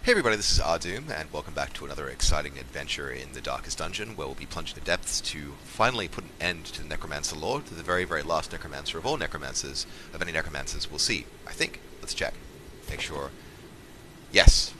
Hey everybody, this is Ahdoom, and welcome back to another exciting adventure in the Darkest Dungeon, where we'll be plunging the depths to finally put an end to the Necromancer Lord, the very, very last Necromancer of all Necromancers, of any Necromancers we'll see. I think. Let's check. Make sure. Yes,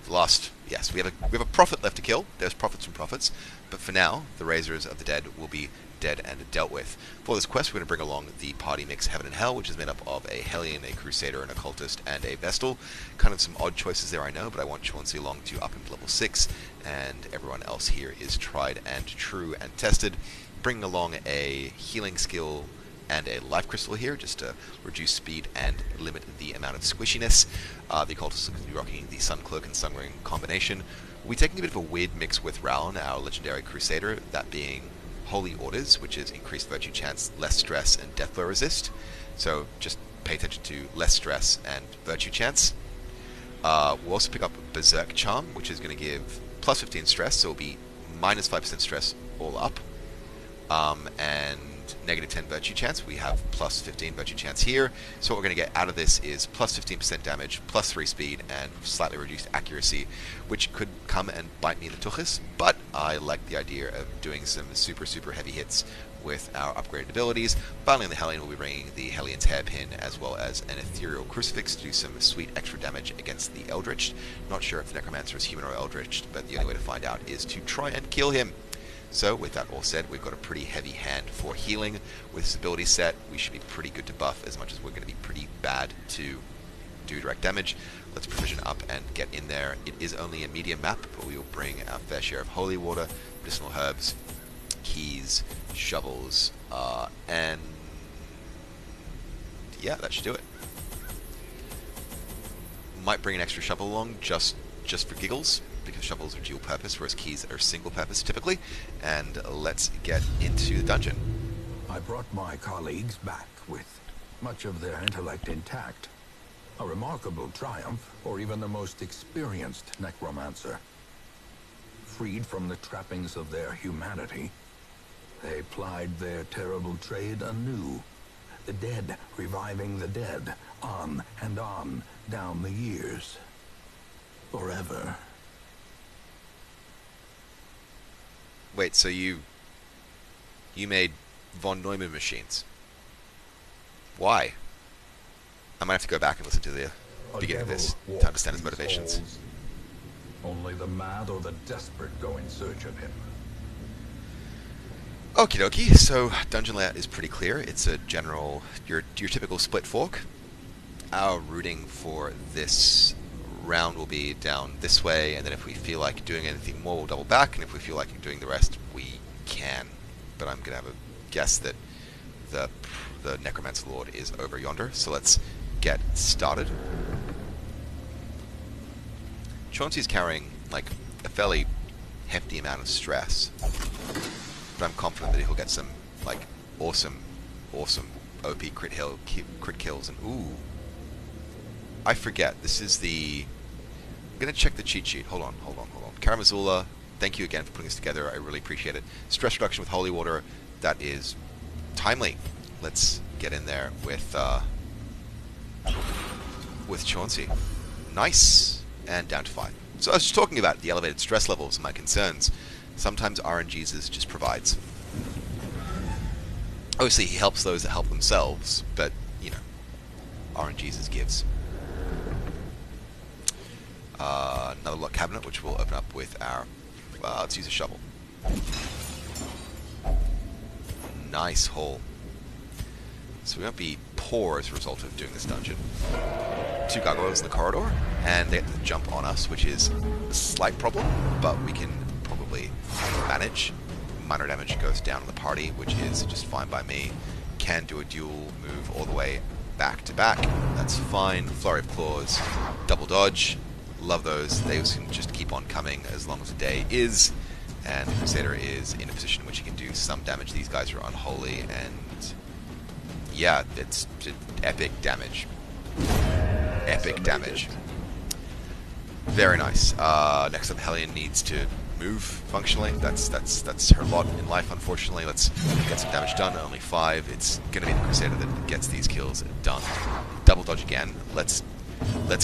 yes, we have a prophet left to kill. There's prophets and prophets, but for now, the Razors of the Dead will be dead and dealt with. For this quest, we're going to bring along the party mix Heaven and Hell, which is made up of a Hellion, a Crusader, an Occultist, and a Vestal. Kind of some odd choices there, I know, but I want Chauncey along to up him to level 6, and everyone else here is tried and true and tested. Bringing along a healing skill and a life crystal here, just to reduce speed and limit the amount of squishiness. The Occultist is going to be rocking the Sun Cloak and Sun Ring combination. We're taking a bit of a weird mix with Raln, our legendary Crusader, that being Holy Orders, which is increased virtue chance, less stress, and death blow resist. So just pay attention to less stress and virtue chance. We'll also pick up Berserk Charm, which is going to give plus 15 stress, so it'll be minus 5% stress all up. And negative 10 virtue chance. We have plus 15 virtue chance here. So what we're going to get out of this is plus 15% damage, plus 3 speed, and slightly reduced accuracy, which could come and bite me in the tuchus, but I like the idea of doing some super, super heavy hits with our upgraded abilities. Finally, in the Hellion, we'll be bringing the Hellion's Hairpin as well as an Ethereal Crucifix to do some sweet extra damage against the Eldritch. Not sure if the Necromancer is human or Eldritch, but the only way to find out is to try and kill him. So, with that all said, we've got a pretty heavy hand for healing. With this ability set, we should be pretty good to buff, as much as we're going to be pretty bad to do direct damage. Let's provision up and get in there. It is only a medium map, but we will bring our fair share of holy water, medicinal herbs, keys, shovels, and yeah, that should do it. Might bring an extra shovel along just for giggles, because shovels are dual purpose, whereas keys are single purpose typically. And let's get into the dungeon. I brought my colleagues back with much of their intellect intact. A remarkable triumph for even the most experienced necromancer. Freed from the trappings of their humanity, they plied their terrible trade anew. The dead reviving the dead, on and on, down the years. Forever. Wait, so you made von Neumann machines? Why? I might have to go back and listen to the beginning of this to understand his motivations. Souls. Only the mad or the desperate go in search of him. Okie dokie, so dungeon layout is pretty clear. It's a general, your typical split fork. Our routing for this round will be down this way, and then if we feel like doing anything more, we'll double back, and if we feel like doing the rest, we can. But I'm going to have a guess that the Necromancer Lord is over yonder, so let's get started. Chauncey's carrying, like, a fairly hefty amount of stress, but I'm confident that he'll get some, like, awesome OP crit kills, and ooh. I forget, this is the... I'm going to check the cheat sheet. Hold on. Karamazula, thank you again for putting this together. I really appreciate it. Stress reduction with holy water, that is timely. Let's get in there with Chauncey. Nice. And down to 5. So I was just talking about the elevated stress levels and my concerns. Sometimes RNGesus just provides. Obviously, he helps those that help themselves, but, you know, RNGesus gives. Another lock cabinet, which we'll open up with our... let's use a shovel. Nice haul. So we won't be poor as a result of doing this dungeon. 2 gargoyles in the corridor, and they have to jump on us, which is a slight problem, but we can probably manage. Minor damage goes down on the party, which is just fine by me. Can do a dual move all the way back to back. That's fine. Flurry of claws, double dodge. Love those. They can just keep on coming as long as the day is. And the Crusader is in a position in which he can do some damage. These guys are unholy, and yeah, it's epic damage. Epic damage. Very nice. Next up, Hellion needs to move functionally. That's her lot in life, unfortunately. Let's get some damage done. Only 5. It's going to be the Crusader that gets these kills done. Double dodge again. Let's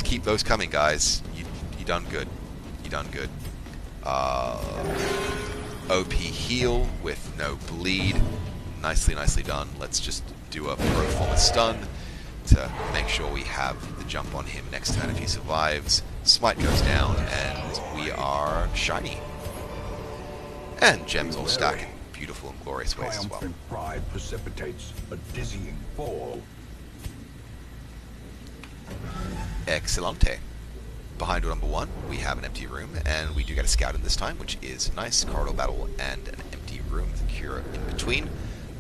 keep those coming, guys. You done good. You done good. OP heal with no bleed. Nicely, nicely done. Let's just do a pro forma stun to make sure we have the jump on him next turn if he survives. Smite goes down, and we are shiny. And gems all stack in beautiful and glorious ways as well. Triumphant pride precipitates a dizzying fall. Excellente. Behind door number 1, we have an empty room, and we do get a scout in this time, which is nice. Corridor battle and an empty room with a cure in between.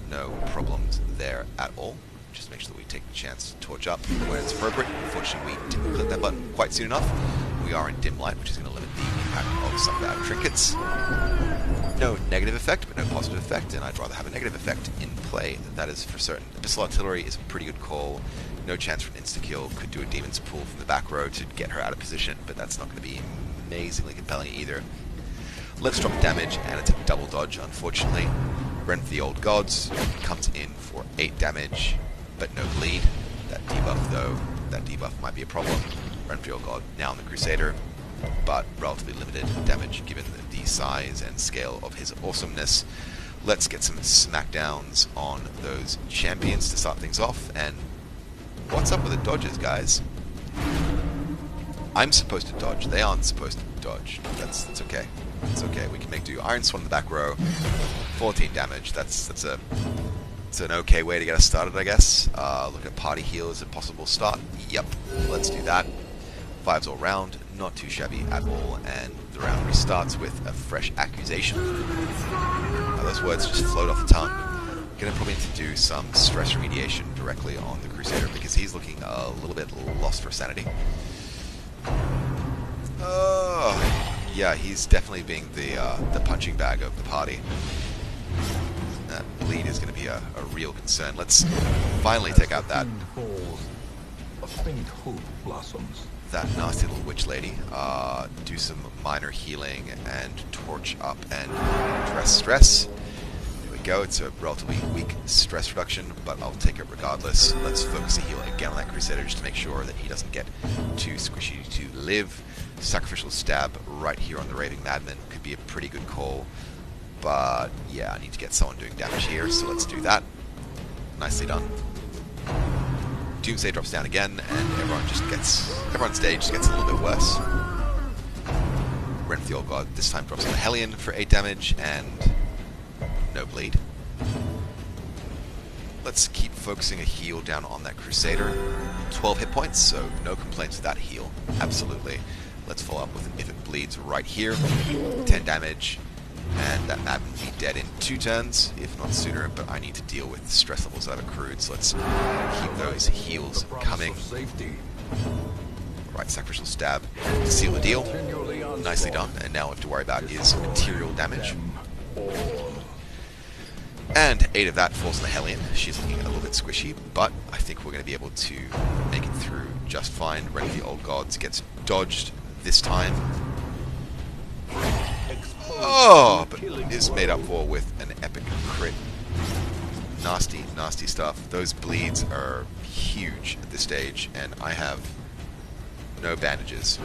No problems there at all. Just make sure that we take the chance to torch up when it's appropriate. Unfortunately, we didn't click that button quite soon enough. We are in dim light, which is going to limit the impact of some of our trinkets. No negative effect, but no positive effect, and I'd rather have a negative effect in play. That is for certain. Abyssal Artillery is a pretty good call. No chance for an insta-kill. Could do a Demon's Pull from the back row to get her out of position, but that's not going to be amazingly compelling either. Let's drop damage, and it's a double dodge, unfortunately. Rend for the Old Gods comes in for 8 damage, but no bleed. That debuff, though, that debuff might be a problem. Rend for the Old God now on the Crusader, but relatively limited damage given the size and scale of his awesomeness. Let's get some smackdowns on those champions to start things off, and what's up with the dodges, guys? I'm supposed to dodge. They aren't supposed to dodge. That's okay. It's okay. We can make do. Iron Swan in the back row. 14 damage. It's an okay way to get us started, I guess. Look at party heal as a possible start. Yep. Let's do that. 5s all round. Not too shabby at all. And the round restarts with a fresh accusation. Those words just float off the tongue. Gonna probably need to do some stress remediation directly on the Crusader because he's looking a little bit lost for sanity. Yeah, he's definitely being the punching bag of the party. That bleed is going to be a real concern. Let's finally take out that A faint hope blossoms. that nasty little witch lady. Do some minor healing and torch up and address stress. Go. It's a relatively weak stress reduction, but I'll take it regardless. Let's focus a heal again on that Crusader just to make sure that he doesn't get too squishy to live. Sacrificial Stab right here on the Raving Madman could be a pretty good call, but yeah, I need to get someone doing damage here, so let's do that. Nicely done. Doomsday drops down again, and everyone's stage just gets a little bit worse. Rend for the Old God this time drops on the Hellion for 8 damage, and no bleed. Let's keep focusing a heal down on that Crusader. 12 hit points, so no complaints with that heal. Absolutely. Let's follow up with an If It Bleeds right here. 10 damage, and that Madman will be dead in 2 turns, if not sooner, but I need to deal with the stress levels that I've accrued, so let's keep those heals coming. Right, Sacrificial Stab to seal the deal. Nicely done, and now what we have to worry about is material damage. And 8 of that falls on the Hellion. She's looking a little bit squishy, but I think we're going to be able to make it through just fine. Rend for the Old Gods gets dodged this time. Oh, but is made up for with an epic crit. Nasty, nasty stuff. Those bleeds are huge at this stage, and I have no bandages.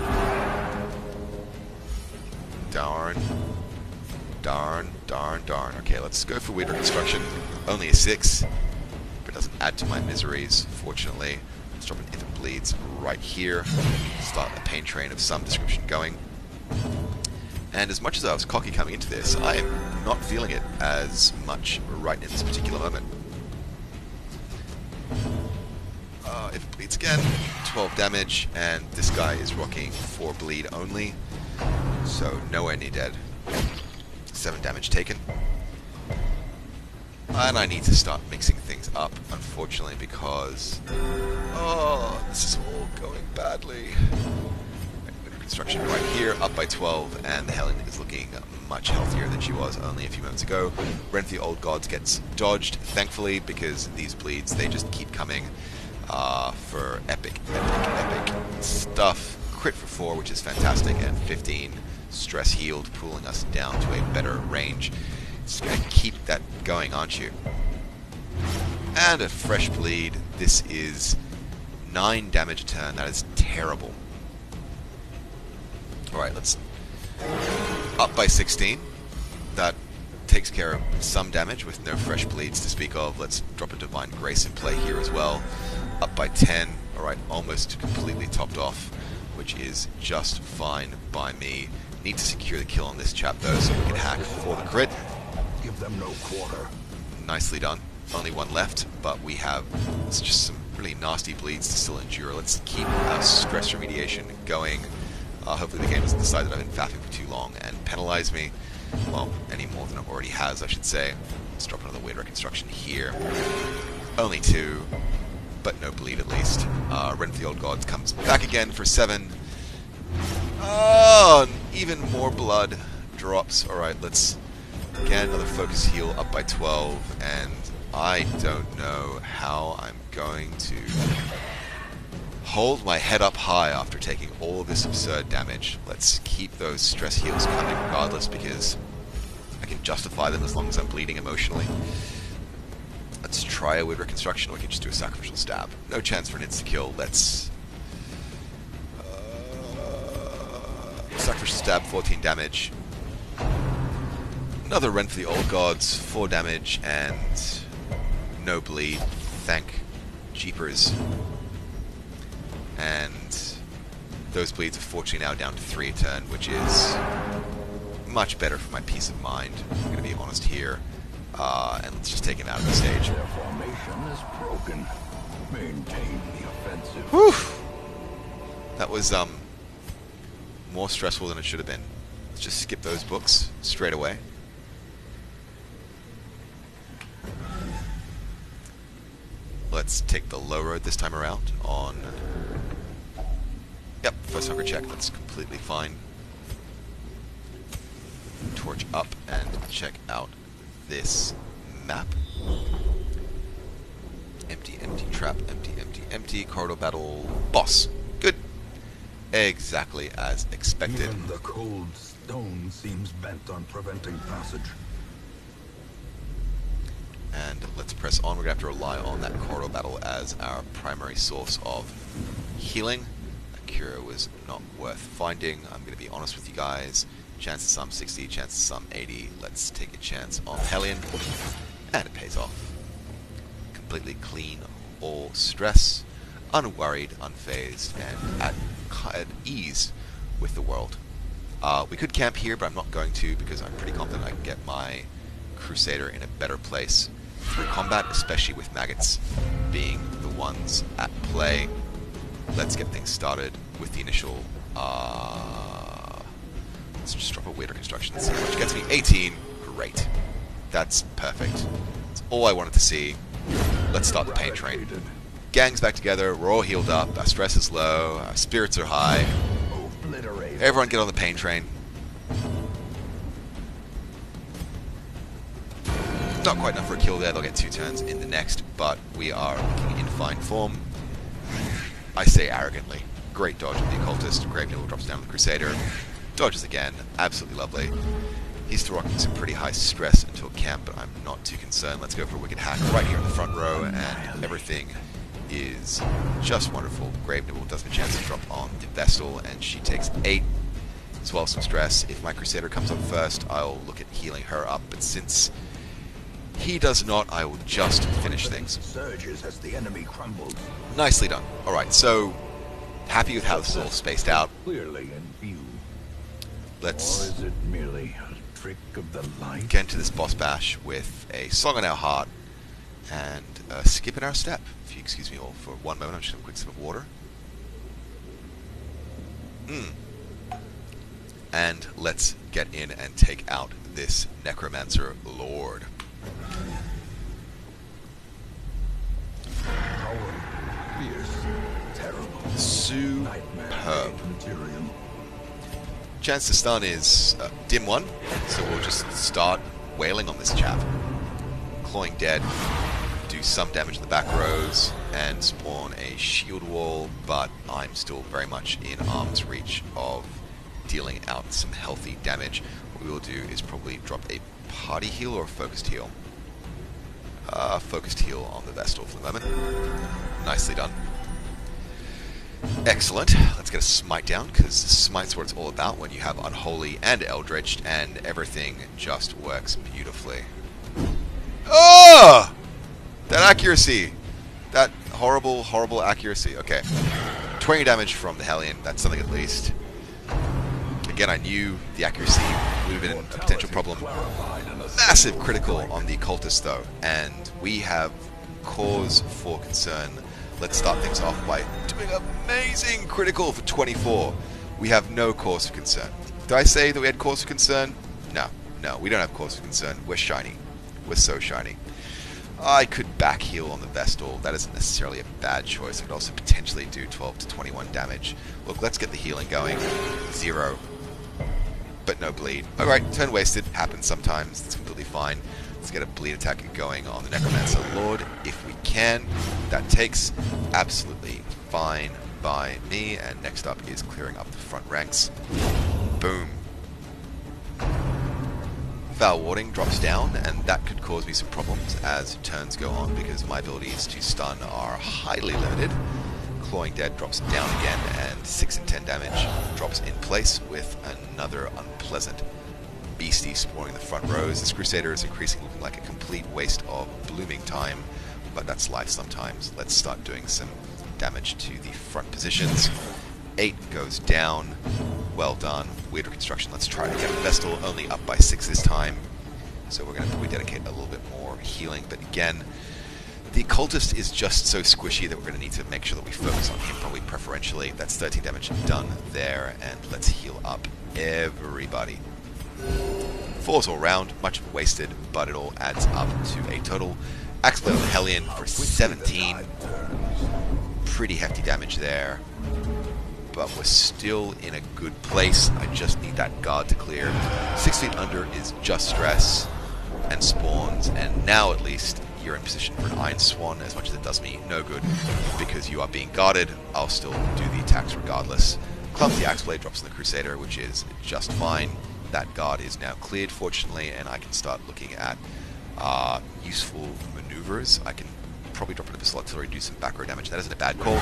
Darn. Darn, darn, darn. Okay, let's go for Weird Reconstruction. Only a 6, but it doesn't add to my miseries, fortunately. Let's drop an If It Bleeds right here. Start a pain train of some description going. And as much as I was cocky coming into this, I am not feeling it as much right in this particular moment. If it bleeds again, 12 damage, and this guy is rocking 4 bleed only, so nowhere near dead. 7 damage taken. And I need to start mixing things up, unfortunately, because this is all going badly. Construction right here, up by 12, and the Helen is looking much healthier than she was only a few moments ago. Rend for the Old Gods gets dodged, thankfully, because these bleeds, they just keep coming for epic stuff. Crit for 4, which is fantastic, and 15 stress healed, pulling us down to a better range. It's going to keep that going, aren't you? And a fresh bleed. This is 9 damage a turn. That is terrible. Alright, let's Up by 16. That takes care of some damage with no fresh bleeds to speak of. Let's drop a Divine Grace in play here as well. Up by 10. Alright, almost completely topped off, which is just fine by me. Need to secure the kill on this chap though, so we can hack for the crit. Give them no quarter. Nicely done. Only one left, but we have just some really nasty bleeds to still endure. Let's keep our stress remediation going. Hopefully the game doesn't decide that I've been faffing for too long and penalize me. Well, any more than it already has, I should say. Let's drop another weird reconstruction here. Only 2, but no bleed at least. Rent for the Old Gods comes back again for 7. Oh, even more blood drops. Alright, let's get another focus heal up by 12, and I don't know how I'm going to hold my head up high after taking all of this absurd damage. Let's keep those stress heals coming regardless, because I can justify them as long as I'm bleeding emotionally. Let's try a weird reconstruction, or we can just do a sacrificial stab. No chance for an insta-kill. Let's sacrificial stab, 14 damage. Another Rent for the Old Gods, 4 damage, and no bleed. Thank Jeepers. And those bleeds are fortunately now down to 3 a turn, which is much better for my peace of mind. I'm going to be honest here. And let's just take him out of the stage. Their formation is broken. Maintain the offensive. Whew! That was more stressful than it should have been. Let's just skip those books straight away. Let's take the low road this time around on... Yep, first hunger check, that's completely fine. Torch up and check out this map. Empty, empty, trap, empty, empty, empty, corridor battle, boss. Good. Exactly as expected. Even the cold stone seems bent on preventing passage. And let's press on. We're going to have to rely on that corridor battle as our primary source of healing. That cure was not worth finding. I'm going to be honest with you guys. Chances some 60, chances some 80. Let's take a chance on Hellion. And it pays off. Completely clean all stress. Unworried, unfazed, and at ease with the world. We could camp here, but I'm not going to because I'm pretty confident I can get my Crusader in a better place through combat, especially with maggots being the ones at play. Let's get things started with the initial... let's just drop a weird reconstruction and see how much gets me. 18. Great. That's perfect. That's all I wanted to see. Let's start the pain train. Gang's back together. We're all healed up. Our stress is low. Our spirits are high. Everyone get on the pain train. Not quite enough for a kill there. They'll get 2 turns in the next, but we are looking in fine form. I say arrogantly. Great dodge of the Occultist. Grave Nibble drops down the Crusader. Dodges again. Absolutely lovely. He's still rocking some pretty high stress until camp, but I'm not too concerned. Let's go for a Wicked Hack right here in the front row, and everything is just wonderful. Grave Nibble doesn't have a chance to drop on the Vestal, and she takes 8, as well as some stress. If my Crusader comes up first, I'll look at healing her up, but since he does not, I will just finish things. Surges as the enemy crumbles. Nicely done. Alright, so happy with how this is all spaced out. Clearly in view. Let's Or is it merely a trick of the light? get into this boss bash with a song on our heart and a skip in our step. If you excuse me all for one moment, I'm just going to have a quick sip of water. And let's get in and take out this Necromancer Lord. Fierce, terrible, Superb. material. Chance to stun is dim 1, so we'll just start wailing on this chap. Clawing Dead, do some damage in the back rows, and spawn a shield wall, but I'm still very much in arm's reach of dealing out some healthy damage. What we will do is probably drop a party heal or a focused heal. Focused heal on the Vestal for the moment. Nicely done. Excellent. Let's get a smite down, because smite's what it's all about when you have Unholy and Eldritched, and everything just works beautifully. Oh! That accuracy! That horrible, horrible accuracy. Okay. 20 damage from the Hellion. That's something at least. Again, I knew the accuracy would have been a potential problem. Massive critical on the Cultist, though. And we have cause for concern. Let's start things off by doing amazing critical for 24. We have no cause for concern. Did I say that we had cause for concern? No. No, we don't have cause for concern. We're shiny. We're so shiny. I could back heal on the Vestal. That isn't necessarily a bad choice. I could also potentially do 12 to 21 damage. Look, let's get the healing going. 0. But no bleed. Alright, turn wasted. Happens sometimes. It's completely fine. Let's get a bleed attack going on the Necromancer Lord if we can. That takes absolutely fine by me. And next up is clearing up the front ranks. Boom. Foul Warding drops down, and that could cause me some problems as turns go on, because my abilities to stun are highly limited. Clawing Dead drops down again, and 6 and 10 damage drops in place with another unpleasant beastie spawning the front rows. This Crusader is increasingly looking like a complete waste of blooming time, but that's life sometimes. Let's start doing some damage to the front positions. 8 goes down. Well done. Weird reconstruction. Let's try to get a Vestal, only up by 6 this time. So we're going to probably dedicate a little bit more healing. But again, the Cultist is just so squishy that we're going to need to make sure that we focus on him probably preferentially. That's 13 damage done there. And let's heal up everybody. 4's all round. Much wasted, but it all adds up to a total. Axe Blade on the Hellion for 17. Pretty hefty damage there. But we're still in a good place. I just need that guard to clear. 6 feet under is just stress and spawns, and now at least you're in position for an Iron Swan, as much as it does me no good, because you are being guarded. I'll still do the attacks regardless. Clumsy Axe Blade drops on the Crusader, which is just fine. That guard is now cleared, fortunately, and I can start looking at useful maneuvers. I can probably drop an Abyssal Artillery, do some back row damage. That isn't a bad call.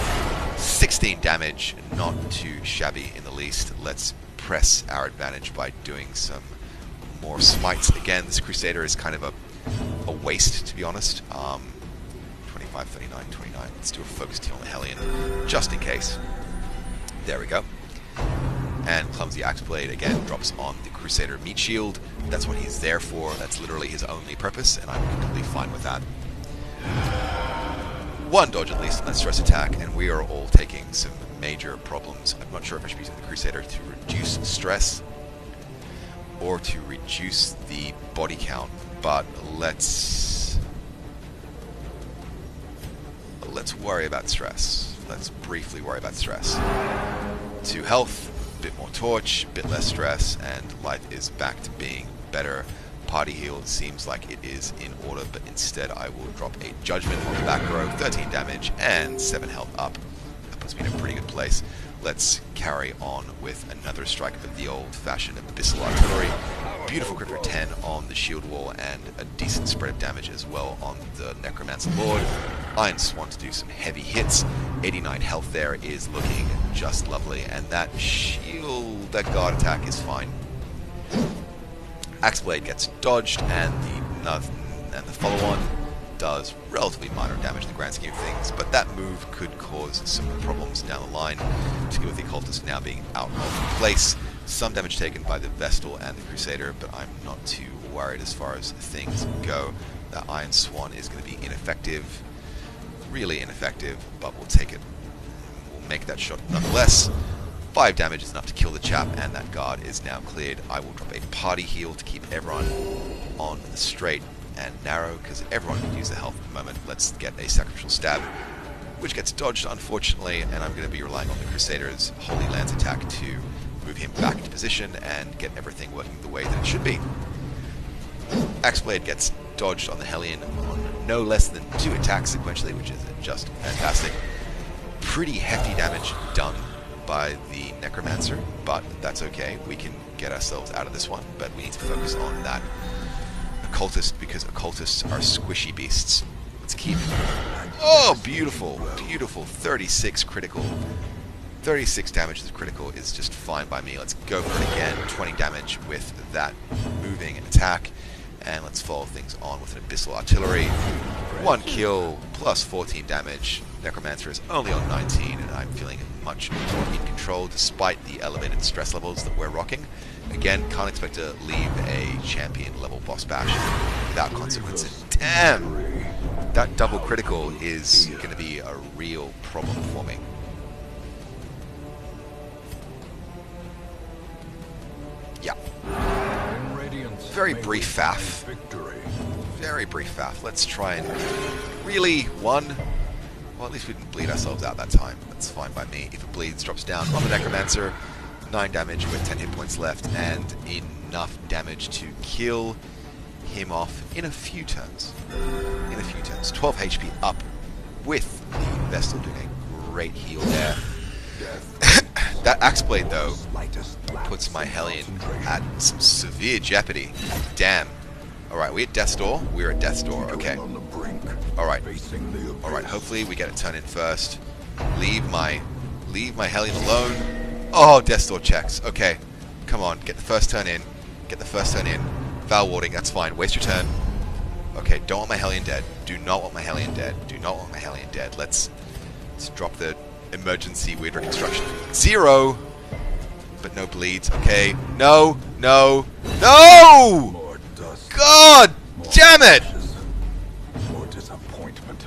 16 damage, not too shabby in the least. Let's press our advantage by doing some more smites. Again, this Crusader is kind of a waste, to be honest. 25, 39, 29. Let's do a focused heal on the Hellion, just in case. There we go. And Clumsy Axe Blade, again, drops on the Crusader Meat Shield. That's what he's there for. That's literally his only purpose, and I'm completely fine with that. 1 dodge at least on that stress attack, and we are all taking some major problems. I'm not sure if I should be using the Crusader to reduce stress or to reduce the body count, but let's worry about stress. Let's briefly worry about stress. 2 health, a bit more torch, a bit less stress, and life is back to being better. Party heal seems like it is in order, but instead I will drop a Judgment on the back row, 13 damage and 7 health up. That puts me in a pretty good place. Let's carry on with another strike of the old-fashioned Abyssal Artillery. Beautiful crit for 10 on the shield wall, and a decent spread of damage as well on the Necromancer Lord. Iron Swan to do some heavy hits. 89 health there is looking just lovely, and that shield, that guard attack is fine. Axe Blade gets dodged, and the follow-on does relatively minor damage in the grand scheme of things, but that move could cause some problems down the line, particularly with the Occultist now being out of place. Some damage taken by the Vestal and the Crusader, but I'm not too worried as far as things go. That Iron Swan is going to be ineffective, really ineffective, but we'll take it. We'll make that shot nonetheless. 5 damage is enough to kill the chap, and that guard is now cleared. I will drop a party heal to keep everyone on the straight and narrow, because everyone can use the health at the moment. Let's get a Sacrificial Stab, which gets dodged, unfortunately, and I'm going to be relying on the Crusader's Holy Lance attack to move him back into position and get everything working the way that it should be. Axe Blade gets dodged on the Hellion on no less than 2 attacks sequentially, which is just fantastic. Pretty hefty damage done by the Necromancer, but that's okay. We can get ourselves out of this one, but we need to focus on that Occultist, because Occultists are squishy beasts. Let's keep... Oh, beautiful, beautiful. 36 critical. 36 damage is critical is just fine by me. Let's go for it again. 20 damage with that moving attack. And let's follow things on with an Abyssal Artillery. 1 kill plus 14 damage. Necromancer is only on 19, and I'm feeling much more in control despite the elevated stress levels that we're rocking. Again, can't expect to leave a champion level boss bash without consequences. Damn! That double critical is going to be a real problem for me. Yeah. Very brief faff. Very brief faff. Let's try and... Really? One? Well, at least we didn't bleed ourselves out that time. That's fine by me. If it bleeds, drops down on the Necromancer. 9 damage with 10 hit points left, and enough damage to kill him off in a few turns. 12 HP up with the Vestal doing a great heal there. That Axe Blade, though, puts my Hellion at some severe jeopardy. Damn. Alright, we at Death's Door? We're at Death's Door, okay. Alright. Alright, hopefully we get a turn in first. Leave my Hellion alone. Oh, Death's Door checks. Okay. Come on, get the first turn in. Get the first turn in. Foul warding, that's fine. Waste your turn. Okay, don't want my Hellion dead. Do not want my Hellion dead. Do not want my Hellion dead. Let's drop the emergency weird reconstruction. 0! But no bleeds. Okay. No! No! No! God damn it! More disappointment.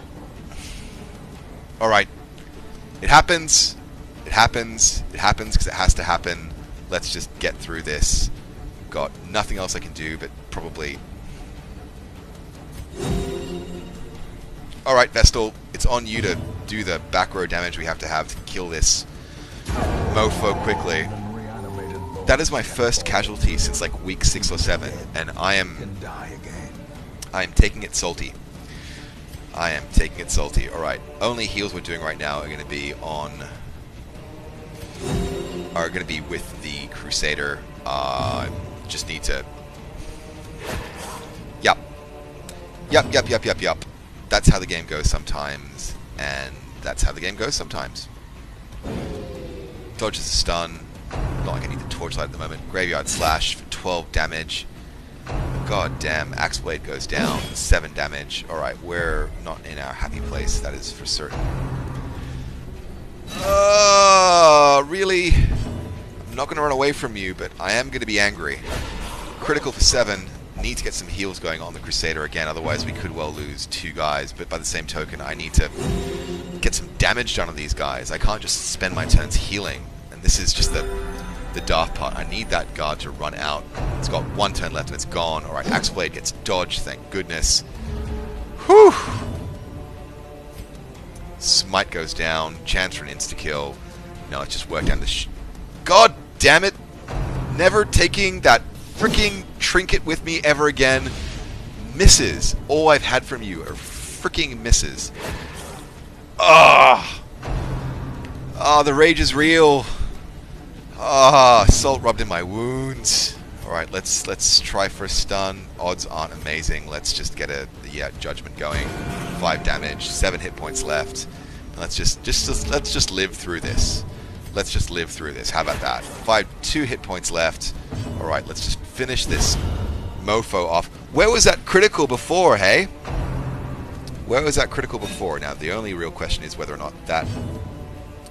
Alright. It happens. It happens. It happens because it has to happen. Let's just get through this. Got nothing else I can do, but probably... Alright, Vestal. It's on you to do the back row damage we have to kill this mofo quickly. That is my first casualty since like week 6 or 7, and I am taking it salty. I am taking it salty. Alright, only heals we're doing right now are going to be with the Crusader. Just need to... Yup. Yup. That's how the game goes sometimes, and that's how the game goes sometimes. Dodges a stun. Not like I need the Torchlight at the moment. Graveyard Slash for 12 damage. God damn, Axe Blade goes down. 7 damage. Alright, we're not in our happy place, that is for certain. Really? I'm not going to run away from you, but I am going to be angry. Critical for 7. Need to get some heals going on the Crusader again, otherwise we could well lose 2 guys, but by the same token I need to get some damage done on these guys. I can't just spend my turns healing, and this is just the daft part. I need that guard to run out. It's got 1 turn left and it's gone. Alright, Axe Blade gets dodged, thank goodness. Whew! Smite goes down, chance for an insta-kill. No, let's just work down the God damn it! Never taking that freaking trinket with me ever again. Misses. All I've had from you are freaking misses. Ah! Ah, the rage is real. Ah, salt rubbed in my wounds. Alright, let's try for a stun. Odds aren't amazing. Let's just get a judgment going. 5 damage, 7 hit points left. Let's just live through this. Let's just live through this. How about that? 2 hit points left. Alright, let's just finish this mofo off. Where was that critical before, hey? Where was that critical before? Now, the only real question is whether or not that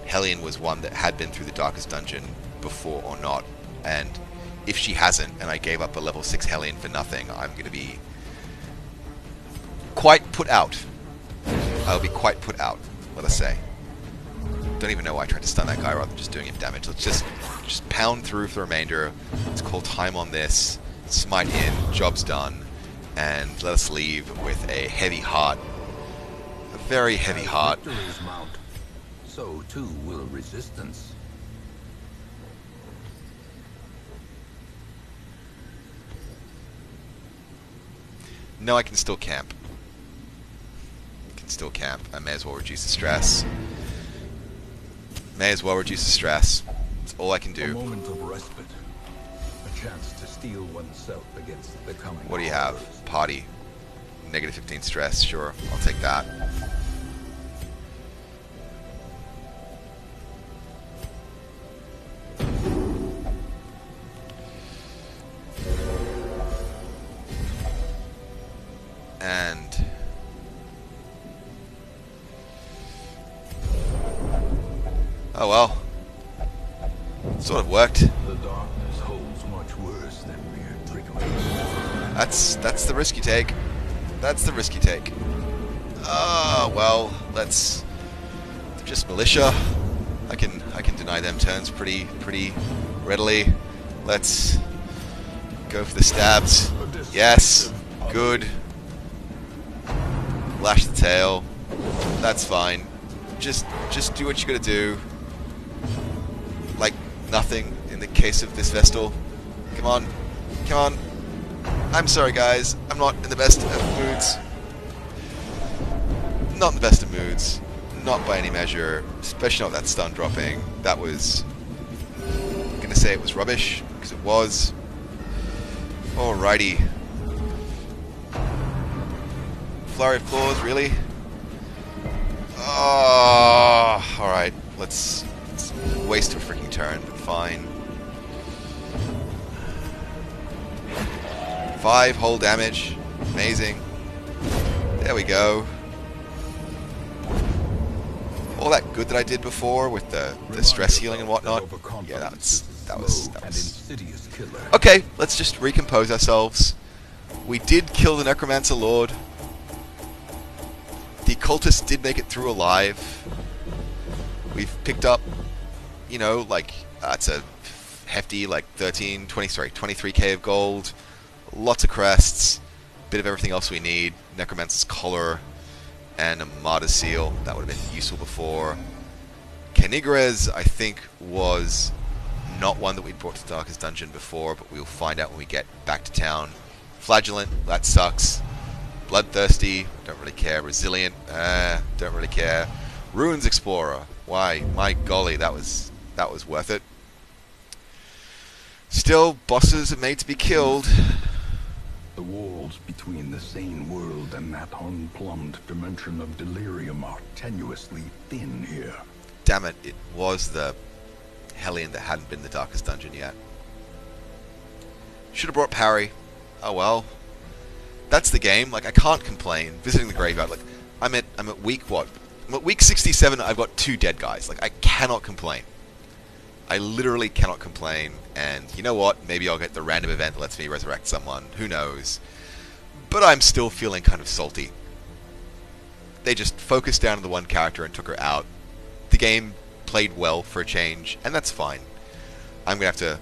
Hellion was one that had been through the Darkest Dungeon before or not. And if she hasn't, and I gave up a level 6 Hellion for nothing, I'm going to be quite put out. I'll be quite put out, let us say. Don't even know why I tried to stun that guy rather than just doing him damage. Let's just pound through for the remainder. Let's call time on this. Smite in, job's done. And let us leave with a heavy heart. A very heavy heart. So too will resistance. No, I can still camp. I may as well reduce the stress. That's all I can do. A moment of respite. A chance to steel oneself against the coming. What do you have? Party. Negative 15 stress. Sure, I'll take that. Oh well. Sort of worked. The darkness holds much worse than mere trickery. That's the risk you take. That's the risk you take. Well, let's just militia. I can deny them turns pretty readily. Let's go for the stabs. Yes, good. Lash the tail. That's fine. Just do what you gotta do. Like nothing in the case of this Vestal. Come on, come on. I'm sorry, guys. I'm not in the best of moods. Not in the best of moods. Not by any measure. Especially not that stun dropping. That was... I'm gonna say it was rubbish, because it was. Alrighty. Flurry of claws, really? Oh, alright. Let's waste a freaking turn, but fine. 5 whole damage. Amazing. There we go. All that good that I did before with the stress healing and whatnot. Yeah, that was. Okay, let's just recompose ourselves. We did kill the Necromancer Lord. The cultist did make it through alive. We've picked up, you know, like, it's a hefty, like, 23k of gold. Lots of crests. Bit of everything else we need. Necromancer's collar. And a Martyr Seal. That would have been useful before. Canigres, I think, was not one that we'd brought to Darkest Dungeon before, but we'll find out when we get back to town. Flagellant, that sucks. Bloodthirsty, don't really care. Resilient, don't really care. Ruins Explorer, why? My golly, that was worth it. Still, bosses are made to be killed. The walls between the sane world and that unplumbed dimension of delirium are tenuously thin here. Damn it, it was the Hellion that hadn't been the Darkest Dungeon yet. Should have brought parry. Oh well. That's the game. Like, I can't complain. Visiting the graveyard, like, I'm at week what? I'm at week 67, I've got 2 dead guys. Like, I cannot complain. I literally cannot complain, and you know what? Maybe I'll get the random event that lets me resurrect someone. Who knows? But I'm still feeling kind of salty. They just focused down on the one character and took her out. The game played well for a change, and that's fine. I'm going to have to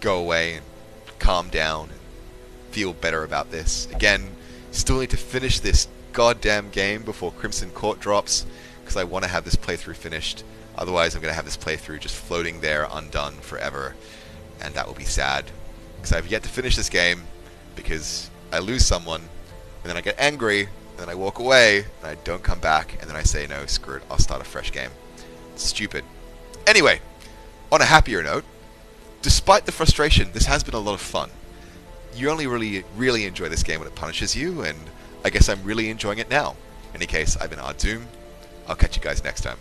go away and calm down and feel better about this. Again, still need to finish this goddamn game before Crimson Court drops, because I want to have this playthrough finished. Otherwise, I'm going to have this playthrough just floating there undone forever, and that will be sad. Because I've yet to finish this game, because I lose someone, and then I get angry, and then I walk away, and I don't come back, and then I say, no, screw it, I'll start a fresh game. It's stupid. Anyway, on a happier note, despite the frustration, this has been a lot of fun. You only really enjoy this game when it punishes you, and I guess I'm really enjoying it now. In any case, I've been Ahdoom. I'll catch you guys next time.